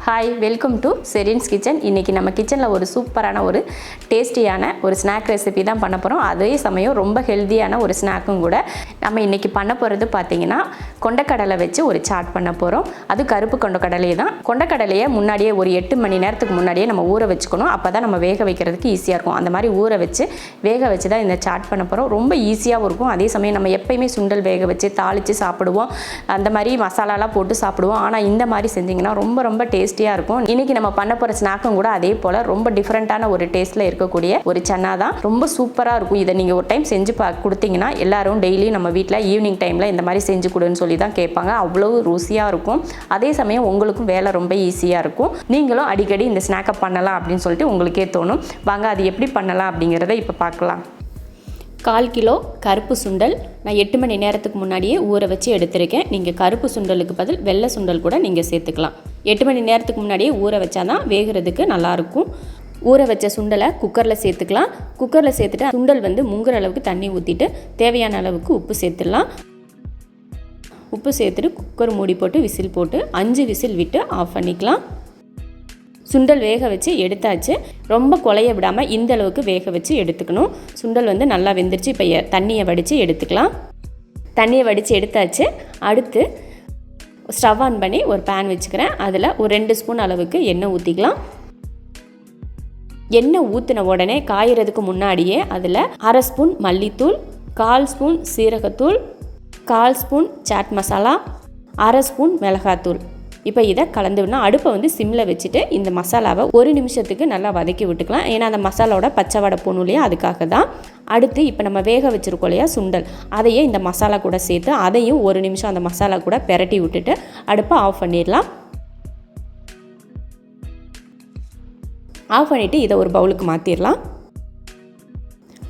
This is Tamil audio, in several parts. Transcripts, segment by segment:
Hi, welcome to Sherin's kitchen. இன்றைக்கி நம்ம கிச்சனில் ஒரு சூப்பரான ஒரு டேஸ்டியான ஒரு ஸ்நாக் ரெசிபி தான் பண்ண போகிறோம். அதே சமயம் ரொம்ப ஹெல்த்தியான ஒரு ஸ்நாக்கும் கூட. நம்ம இன்றைக்கி பண்ண போகிறது பார்த்திங்கன்னா கொண்டக்கடலை வச்சு ஒரு சாட் பண்ண போகிறோம். அது கருப்பு கொண்டக்கடலையே தான். கொண்டக்கடலையை முன்னாடியே ஒரு 8 மணி நேரத்துக்கு முன்னாடியே நம்ம ஊற வச்சுக்கணும். அப்போ தான் நம்ம வேக வைக்கிறதுக்கு ஈஸியாக இருக்கும். அந்த மாதிரி ஊற வச்சு வேக வச்சு தான் இந்த சாட் பண்ண போகிறோம். ரொம்ப ஈஸியாகவும் இருக்கும். அதே சமயம் நம்ம எப்போயுமே சுண்டல் வேக வச்சு தாளித்து சாப்பிடுவோம், அந்த மாதிரி மசாலாலாம் போட்டு சாப்பிடுவோம். ஆனால் இந்த மாதிரி செஞ்சிங்கன்னா ரொம்ப டேஸ்டியாக இருக்கும். இன்றைக்கி நம்ம பண்ண போகிற ஸ்நாக்கும் கூட அதே போல் ரொம்ப டிஃப்ரெண்ட்டான ஒரு டேஸ்ட்டில் இருக்கக்கூடிய ஒரு சன்னா தான். ரொம்ப சூப்பராக இருக்கும். இதை நீங்கள் ஒரு டைம் செஞ்சு கொடுத்தீங்கன்னா எல்லாரும் டெய்லி நம்ம வீட்டில் ஈவினிங் டைமில் இந்த மாதிரி செஞ்சு கொடுன்னு சொல்லி தான் கேட்பாங்க. அவ்வளோ ருசியாக இருக்கும். அதே சமயம் உங்களுக்கும் வேலை ரொம்ப ஈஸியாக இருக்கும். நீங்களும் அடிக்கடி இந்த ஸ்நாக்கை பண்ணலாம் அப்படின்னு சொல்லிட்டு உங்களுக்கே தோணும். வாங்க அது எப்படி பண்ணலாம் அப்படிங்கிறத இப்போ பார்க்கலாம். 1/4 கிலோ கருப்பு சுண்டல் நான் 8 மணி நேரத்துக்கு முன்னாடியே ஊற வச்சு எடுத்திருக்கேன். நீங்கள் கருப்பு சுண்டலுக்கு பதில் வெள்ளை சுண்டல் கூட நீங்கள் சேர்த்துக்கலாம். 8 மணி நேரத்துக்கு முன்னாடியே ஊற வச்சா தான் வேகிறதுக்கு நல்லாயிருக்கும். ஊற வச்ச சுண்டலை குக்கரில் சேர்த்துக்கலாம். குக்கரில் சேர்த்துட்டு சுண்டல் முங்குற அளவுக்கு தண்ணி ஊற்றிட்டு தேவையான அளவுக்கு உப்பு சேர்த்துடலாம். உப்பு சேர்த்துட்டு குக்கர் மூடி போட்டு விசில் போட்டு 5 விசில் விட்டு ஆஃப் பண்ணிக்கலாம். சுண்டல் வேக வச்சு எடுத்தாச்சு. ரொம்ப குழைய விடாமல் இந்த அளவுக்கு வேக வச்சு எடுத்துக்கணும். சுண்டல் நல்லா வெந்துருச்சு. இப்போ தண்ணியை வடித்து எடுத்துக்கலாம். தண்ணியை வடித்து எடுத்தாச்சு. அடுத்து ஸ்டவ் ஆன் பண்ணி ஒரு பேன் வச்சுக்கிறேன். அதில் ஒரு 2 ஸ்பூன் அளவுக்கு எண்ணெய் ஊற்றிக்கலாம். எண்ணெய் ஊற்றின உடனே காயறதுக்கு முன்னாடியே அதில் 1/2 ஸ்பூன் மல்லித்தூள், 1/4 ஸ்பூன் சீரகத்தூள், 1/4 ஸ்பூன் சாட் மசாலா, 1/2 ஸ்பூன் மிளகாத்தூள். இப்போ இதை கலந்துவிடணும். அடுப்பை சிம்மில் வச்சுட்டு இந்த மசாலாவை 1 நிமிஷத்துக்கு நல்லா வதக்கி விட்டுக்கலாம். ஏன்னா அந்த மசாலாவோட பச்சை வடை போகணும் இல்லையா, அதுக்காக தான். அடுத்து இப்போ நம்ம வேக வச்சுருக்கோம் இல்லையா சுண்டல், அதையே இந்த மசாலா கூட சேர்த்து அதையும் 1 நிமிஷம் அந்த மசாலா கூட பெரட்டி விட்டுட்டு அடுப்பை ஆஃப் பண்ணிடலாம். ஆஃப் பண்ணிவிட்டு இதை ஒரு பவுலுக்கு மாற்றிடலாம்.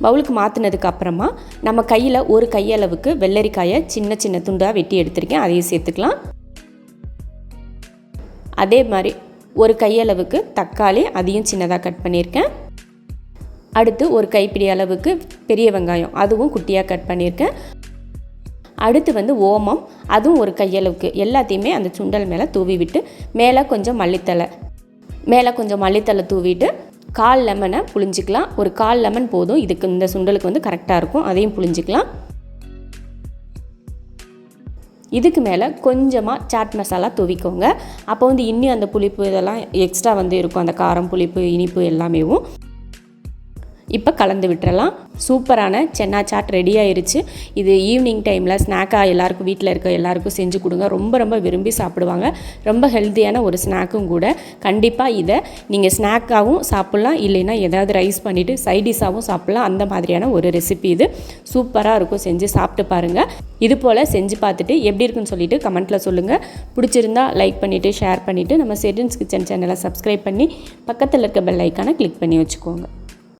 பவுலுக்கு மாற்றினதுக்கு அப்புறமா நம்ம கையில் ஒரு கையளவுக்கு வெள்ளரிக்காயை சின்ன துண்டாக வெட்டி எடுத்திருக்கேன். அதையும் சேர்த்துக்கலாம். அதே மாதிரி ஒரு கையளவுக்கு தக்காளி, அதையும் சின்னதாக கட் பண்ணியிருக்கேன். அடுத்து ஒரு கைப்பிடி அளவுக்கு பெரிய வெங்காயம், அதுவும் குட்டியாக கட் பண்ணியிருக்கேன். அடுத்து ஓமம், அதுவும் ஒரு கையளவுக்கு. எல்லாத்தையுமே அந்த சுண்டல் மேலே தூவி விட்டு மேலே கொஞ்சம் மல்லித்தலை தூவிட்டு 1/4 லெமனை புழிஞ்சிக்கலாம். ஒரு 1/4 லெமன் போதும் இதுக்கு, இந்த சுண்டலுக்கு கரெக்டாக இருக்கும். அதையும் புழிஞ்சிக்கலாம். இதுக்கு மேலே கொஞ்சமாக சாட் மசாலா தூவிக்கோங்க. அப்போ இன்னும் அந்த புளிப்பு இதெல்லாம் எக்ஸ்ட்ரா இருக்கும். அந்த காரம், புளிப்பு, இனிப்பு எல்லாமேவும் இப்போ கலந்து விட்டுறலாம். சூப்பரான சென்னா சாட் ரெடி ஆயிருச்சு. இது ஈவினிங் டைமில் ஸ்நாக்காக எல்லாருக்கும் வீட்டில் இருக்க எல்லாருக்கும் செஞ்சு கொடுங்க. ரொம்ப விரும்பி சாப்பிடுவாங்க. ரொம்ப ஹெல்த்தியான ஒரு ஸ்நாக்கும் கூட. கண்டிப்பாக இதை நீங்கள் ஸ்நாக்காகவும் சாப்பிட்லாம், இல்லைன்னா ஏதாவது ரைஸ் பண்ணிவிட்டு சைடிஷாகவும் சாப்பிட்லாம். அந்த மாதிரியான ஒரு ரெசிபி இது. சூப்பராக இருக்கும். செஞ்சு சாப்பிட்டு பாருங்கள். இது போல் செஞ்சு பார்த்துட்டு எப்படி இருக்குன்னு சொல்லிவிட்டு கமெண்ட்டில் சொல்லுங்கள். பிடிச்சிருந்தா லைக் பண்ணிவிட்டு ஷேர் பண்ணிவிட்டு நம்ம செரின்ஸ் கிச்சன் சேனலை சப்ஸ்கிரைப் பண்ணி பக்கத்தில் இருக்க பெல் ஐக்கானை கிளிக் பண்ணி வச்சுக்கோங்க.